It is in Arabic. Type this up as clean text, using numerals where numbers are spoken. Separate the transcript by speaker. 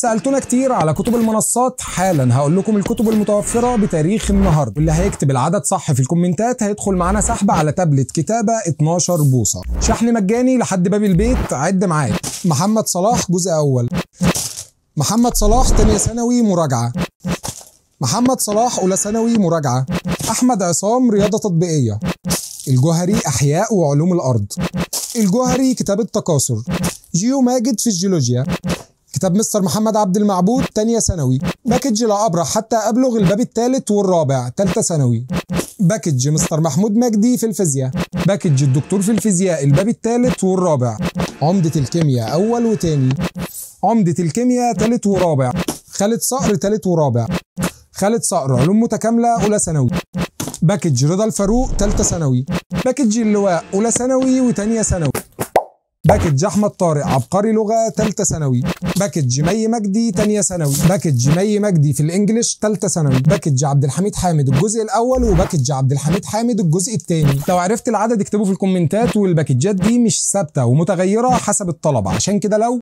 Speaker 1: سألتونا كتير على كتب المنصات. حالا هقول لكم الكتب المتوفرة بتاريخ النهارده، واللي هيكتب العدد صح في الكومنتات هيدخل معانا سحب على تابلت كتابة 12 بوصة، شحن مجاني لحد باب البيت. عد معايا: محمد صلاح جزء أول، محمد صلاح تانية ثانوي مراجعة، محمد صلاح أولى ثانوي مراجعة، أحمد عصام رياضة تطبيقية، الجوهري أحياء وعلوم الأرض، الجوهري كتاب التكاثر، جيو ماجد في الجيولوجيا، كتاب مستر محمد عبد المعبود تانية ثانوي، باكج لا أبرح حتى أبلغ الباب الثالث والرابع تالتة ثانوي، باكج مستر محمود مجدي في الفيزياء، باكج الدكتور في الفيزياء الباب الثالث والرابع، عمدة الكيمياء أول وتاني، عمدة الكيمياء تالت ورابع، خالد صقر تالت ورابع، خالد صقر علوم متكاملة أولى ثانوي، باكج رضا الفاروق تالتة ثانوي، باكج اللواء أولى ثانوي وتانية ثانوي، باكج أحمد طارق عبقري لغة تالتة ثانوي، باكج مي مجدي تانية ثانوي، باكج مي مجدي في الإنجليش تالتة ثانوي، باكج عبد الحميد حامد الجزء الأول وباكج عبد الحميد حامد الجزء الثاني. لو عرفت العدد اكتبه في الكومنتات، والباكجات دي مش ثابتة ومتغيرة حسب الطلب، عشان كده لو